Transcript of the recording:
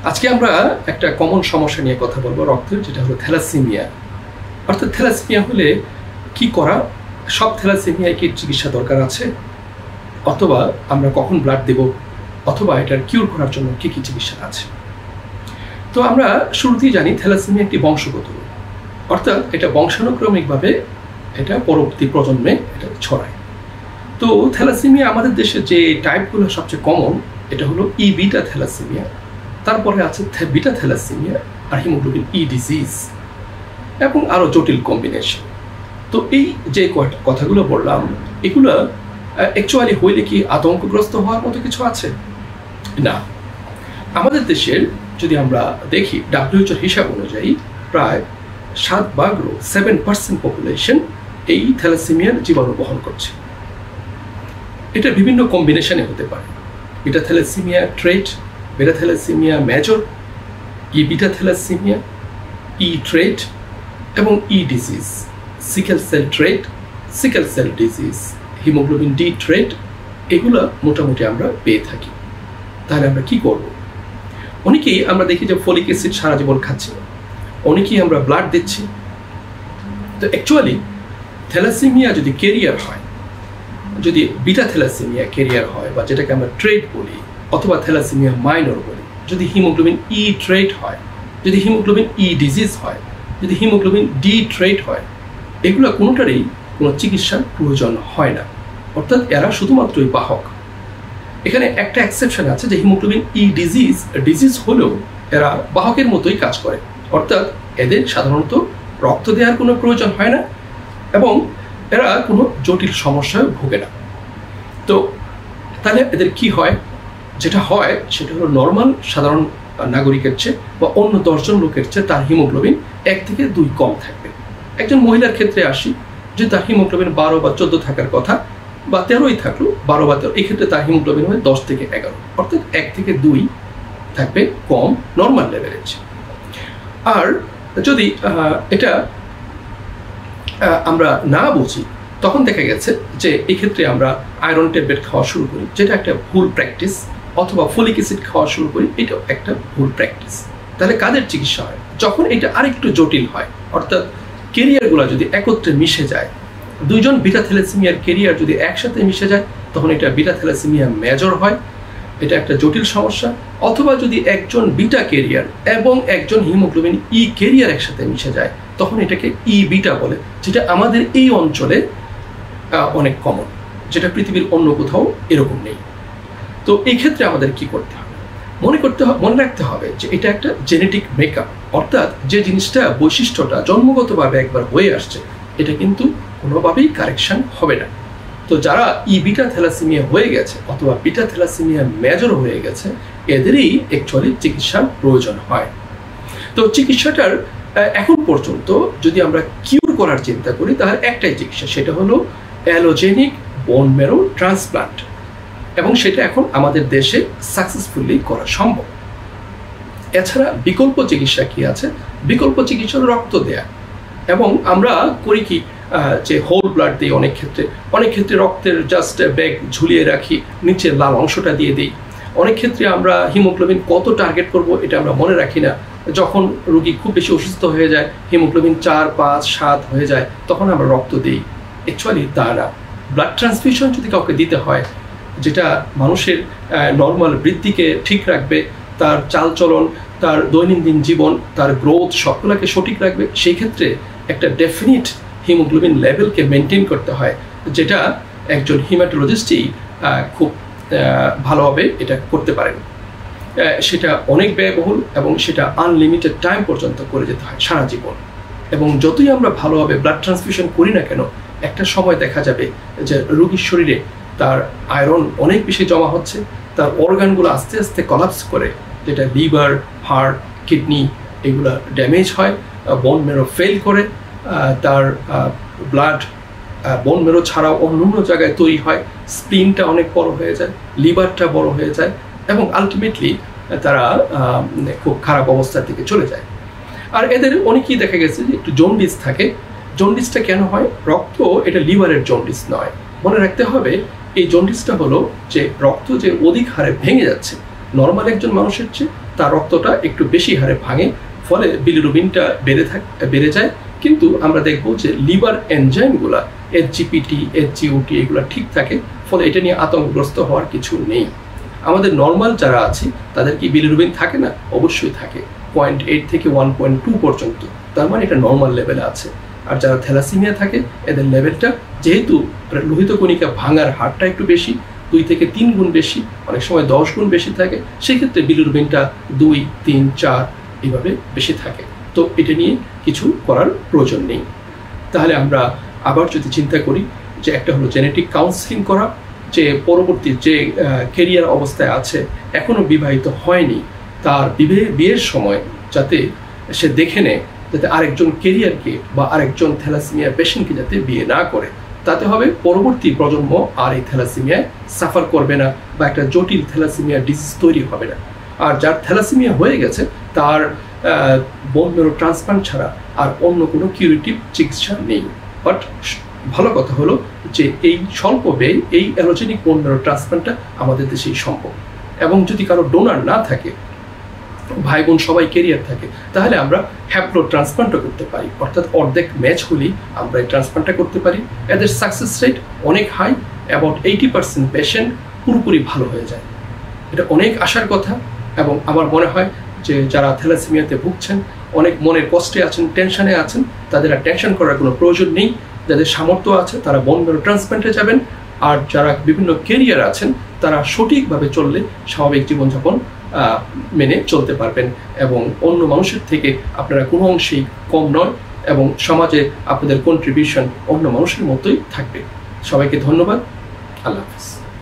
আজকে আমরা একটা কমন সমস্যা নিয়ে কথা বলবো রক্তের, যেটা হলো থ্যালাসেমিয়া। অর্থাৎ থ্যালাসেমিয়া হলে কি করা, সব থ্যালাসেমিয়ায় কি চিকিৎসা দরকার আছে, অথবা আমরা কখন ব্লাড দেব, অথবা এটার কিউর করার জন্য কি কি চিকিৎসা আছে। তো আমরা শুরুতেই জানি থ্যালাসেমিয়া একটি বংশগত রোগ, অর্থাৎ এটা বংশানুক্রমিকভাবে এটা পরবর্তী প্রজন্মে এটা ছড়ায়। তো থ্যালাসেমিয়া আমাদের দেশে যে টাইপগুলো সবচেয়ে কমন, এটা হলো ই বিটা থ্যালাসেমিয়া, তারপরে আছে বিটা থ্যালাসেমিয়া আর হিমোগ্লোবিন ই ডিজিজ এবং আরও জটিল কম্বিনেশন। তো এই যে কথাগুলো বললাম, এগুলো অ্যাকচুয়ালি হইলে কি আতঙ্কগ্রস্ত হওয়ার মতো কিছু আছে? না। আমাদের দেশের যদি আমরা দেখি WHO হিসাব অনুযায়ী প্রায় 7% পপুলেশন এই থ্যালাসেমিয়ার জীবাণু বহন করছে। এটা বিভিন্ন কম্বিনেশনে হতে পারে। Beta thalassaemia trait, beta thalassaemia major, E beta thalassaemia, E trait এবং E disease, sickle cell trait, sickle cell disease, haemoglobin D trait, এগুলো মোটামুটি আমরা পেয়ে থাকি। তাহলে আমরা কি করব? অনেকেই আমরা দেখি যে ফলিক অ্যাসিড সারা জীবন খাচ্ছি, অনেকেই আমরা ব্লাড দিচ্ছি। তো অ্যাকচুয়ালি থ্যালাসেমিয়া যদি কেরিয়ার হয়, যদি বিটা থ্যালাসেমিয়া কেরিয়ার হয় বা যেটাকে আমরা ট্রেট বলি, অথবা থ্যালাসেমিয়া মাইনর বলি, যদি হিমোগ্লোবিন ই ট্রেট হয়, যদি হিমোগ্লোবিন ই ডিজিজ হয়, যদি হিমোগ্লোবিন ডি ট্রেট হয়, এগুলো কোনোটারই কোনো চিকিৎসার প্রয়োজন হয় না। অর্থাৎ এরা শুধুমাত্রই বাহক। এখানে একটা এক্সেপশন আছে যে হিমোগ্লোবিন ই ডিজিজ হলেও এরা বাহকের মতোই কাজ করে, অর্থাৎ এদের সাধারণত রক্ত দেওয়ার কোনো প্রয়োজন হয় না এবং এরা কোনো জটিল সমস্যায় ভোগে না। তো তাহলে এদের কি হয়? যেটা হয় সেটা হলো নর্মাল সাধারণ নাগরিকের চেয়ে বা অন্য 10 জন লোকের চেয়ে তার হিমোগ্লোবিন 1 থেকে 2 কম থাকবে। একজন মহিলার ক্ষেত্রে আসি, যে তার হিমোগ্লোবিন 12 বা 14 থাকার কথা, বা 13ই থাকলো, 12 বা 13, এক্ষেত্রে তার হিমোগ্লোবিন হয় 10 থেকে 11, অর্থাৎ 1 থেকে 2 থাকবে কম নর্মাল লেভেলের। আর যদি এটা আমরা না বুঝি, তখন দেখা গেছে যে এক্ষেত্রে আমরা আয়রন ট্যাবলেট খাওয়া শুরু করি, যেটা একটা ভুল প্র্যাকটিস, অথবা ফলিক অ্যাসিড খাওয়া শুরু করি, এটাও একটা ভুল প্র্যাকটিস। তাহলে কাদের চিকিৎসা হয়? যখন এটা আরেকটু জটিল হয়, অর্থাৎ কেরিয়ারগুলো যদি একত্রে মিশে যায়, 2 জন বিটা থ্যালাসেমিয়ার কেরিয়ার যদি একসাথে মিশে যায়, তখন এটা বিটা থ্যালাসেমিয়া মেজর হয়, এটা একটা জটিল সমস্যা। অথবা যদি একজন বিটা কেরিয়ার এবং একজন হিমোগ্লোবিন ই কেরিয়ার একসাথে মিশে যায়, তখন এটাকে ই বিটা বলে, যেটা আমাদের এই অঞ্চলে অনেক কমন, যেটা পৃথিবীর অন্য কোথাও এরকম নেই। তো এই ক্ষেত্রে আমাদের কি করতে হবে? মনে রাখতে হবে যে এটা একটা জেনেটিক মেকআপ, অর্থাৎ যে জিনিসটা বৈশিষ্ট্যটা জন্মগতভাবে একবার হয়ে আসছে, এটা কিন্তু কোনোভাবেই কারেকশন হবে না। তো যারা ই বিটা থ্যালাসেমিয়া হয়ে গেছে অথবা বিটা থ্যালাসেমিয়া মেজর হয়ে গেছে, এদেরই অ্যাকচুয়ালি চিকিৎসার প্রয়োজন হয়। তো চিকিৎসাটার এখন পর্যন্ত যদি আমরা কিউর করার চিন্তা করি, তাহলে একটাই চিকিৎসা, সেটা হলো অ্যালোজেনিক বোন ম্যারো ট্রান্সপ্লান্ট, এবং সেটা এখন আমাদের দেশে সাকসেসফুলি করা সম্ভব। এছাড়া বিকল্প চিকিৎসা কি আছে? বিকল্প চিকিৎসা রক্ত দেয়া, এবং আমরা করি কি যে হোল ব্লাড দিই, অনেক ক্ষেত্রে রক্তের জাস্ট ব্যাগ ঝুলিয়ে রাখি, নিচের লাল অংশটা দিয়ে দিই। অনেক ক্ষেত্রে আমরা হিমোগ্লোবিন কত টার্গেট করব এটা আমরা মনে রাখি না। যখন রোগী খুব বেশি অসুস্থ হয়ে যায়, হিমোগ্লোবিন 4, 5, 7 হয়ে যায়, তখন আমরা রক্ত দিই। অ্যাকচুয়ালি তা না। ব্লাড ট্রান্সফিউশন যদি কাউকে দিতে হয়, যেটা মানুষের নর্মাল বৃদ্ধিকে ঠিক রাখবে, তার চালচলন, তার দৈনন্দিন জীবন, তার গ্রোথ সবগুলোকে সঠিক রাখবে, সেই ক্ষেত্রে একটা ডেফিনিট হিমোগ্লোবিন লেভেলকে মেনটেন করতে হয়, যেটা একজন হিমাটোলজিস্টই খুব ভালোভাবে এটা করতে পারেন। সেটা অনেক ব্যয়বহুল এবং সেটা আনলিমিটেড টাইম পর্যন্ত করে যেতে হয় সারা জীবন। এবং যতই আমরা ভালোভাবে ব্লাড ট্রান্সফিউশন করি না কেন, একটা সময় দেখা যাবে যে রোগীর শরীরে তার আয়রন অনেক বেশি জমা হচ্ছে, তার অর্গানগুলো আস্তে আস্তে কলাপস করে, যেটা লিভার, হার্ট, কিডনি, এগুলো ড্যামেজ হয়, বোন ম্যারো ফেল করে, তার ব্লাড বোন ম্যারো ছাড়াও অন্য জায়গায় তৈরি হয়, স্প্লিনটা অনেক বড় হয়ে যায়, লিভারটা বড় হয়ে যায়, এবং আলটিমেটলি তারা খুব খারাপ অবস্থার দিকে চলে যায়। আর এদের অনেকেই দেখা গেছে যে একটু জন্ডিস থাকে। জন্ডিসটা কেন হয়? রক্ত এটা লিভারের জন্ডিস নয়। মনে রাখতে হবে এই জন্ডিসটা হলো যে রক্ত যে অধিক হারে ভেঙে যাচ্ছে নর্মাল একজন মানুষের চেয়ে তার রক্তটা একটু বেশি হারে ভাঙে, ফলে বিলিরুবিনটা বেড়ে যায়। কিন্তু আমরা দেখব যে লিভার এনজাইমগুলা SGPT SGOT এগুলো ঠিক থাকে, ফলে এটা নিয়ে আতঙ্কগ্রস্ত হওয়ার কিছু নেই। আমাদের নর্মাল যারা আছে তাদের কি বিলিরুবিন থাকে না? অবশ্যই থাকে, 0.8 থেকে 1.2 পর্যন্ত, তার মানে এটা নর্মাল লেভেলে আছে। আর যারা থ্যালাসেমিয়া থাকে এদের লেভেলটা যেহেতু লোহিত কণিকা ভাঙার হারটা একটু বেশি, 2 থেকে 3 গুণ বেশি, অনেক সময় 10 গুণ বেশি থাকে, সেক্ষেত্রে বিলিরুবিনটা 2, 3, 4 এইভাবে বেশি থাকে। তো এটা নিয়ে কিছু করার প্রয়োজন নেই। তাহলে আমরা আবার যদি চিন্তা করি যে একটা হলো জেনেটিক কাউন্সেলিং করা, যে পরবর্তী যে কেরিয়ার অবস্থায় আছে এখনো বিবাহিত হয়নি, তার বিয়ের সময় যাতে সে দেখে নেয় যাতে আরেকজন কেরিয়ারকে বা আরেকজন থ্যালাসেমিয়া পেশেন্টকে যাতে বিয়ে না করে, তাতে হবে পরবর্তী প্রজন্ম আর এই থ্যালাসেমিয়ায় সাফার করবে না বা একটা জটিল থ্যালাসেমিয়া ডিজিজ তৈরি হবে না। আর যার থ্যালাসেমিয়া হয়ে গেছে তার বোন মেরো ট্রান্সপ্লান্ট ছাড়া আর অন্য কোনো কিউরেটিভ চিকিৎসা নেই। বাট ভালো কথা হলো যে এই স্বল্প ব্যয় এই অ্যালোজেনিক বোন মেরো ট্রান্সপ্লান্টটা আমাদের দেশেই সম্ভব, এবং যদি কারো ডোনার না থাকে, ভাই বোন সবাই কেরিয়ার থাকে, তাহলে আমরা হ্যাপ্লো ট্রান্সপ্লান্টও করতে পারি, অর্থাৎ অর্ধেক ম্যাচ হলেই আমরা এই ট্রান্সপ্লান্টটা করতে পারি। এদের সাকসেস রেট অনেক হাই, অ্যাবাউট 80% পেশেন্ট পুরোপুরি ভালো হয়ে যায়। এটা অনেক আশার কথা, এবং আমার মনে হয় যে যারা থ্যালাসেমিয়াতে ভুগছেন, অনেক মনের কষ্টে আছেন, টেনশনে আছেন, তাদের আর টেনশন করার কোনো প্রয়োজন নেই। যাদের সামর্থ্য আছে তারা বোন মেরো ট্রান্সপ্লান্টে যাবেন, আর যারা বিভিন্ন কেরিয়ার আছেন তারা সঠিকভাবে চললে স্বাভাবিক জীবনযাপন মেনে চলতে পারবেন, এবং অন্য মানুষের থেকে আপনারা কোনো অংশেই কম নয়, এবং সমাজে আপনাদের কন্ট্রিবিউশন অন্য মানুষের মতোই থাকবে। সবাইকে ধন্যবাদ। আল্লাহ হাফিজ।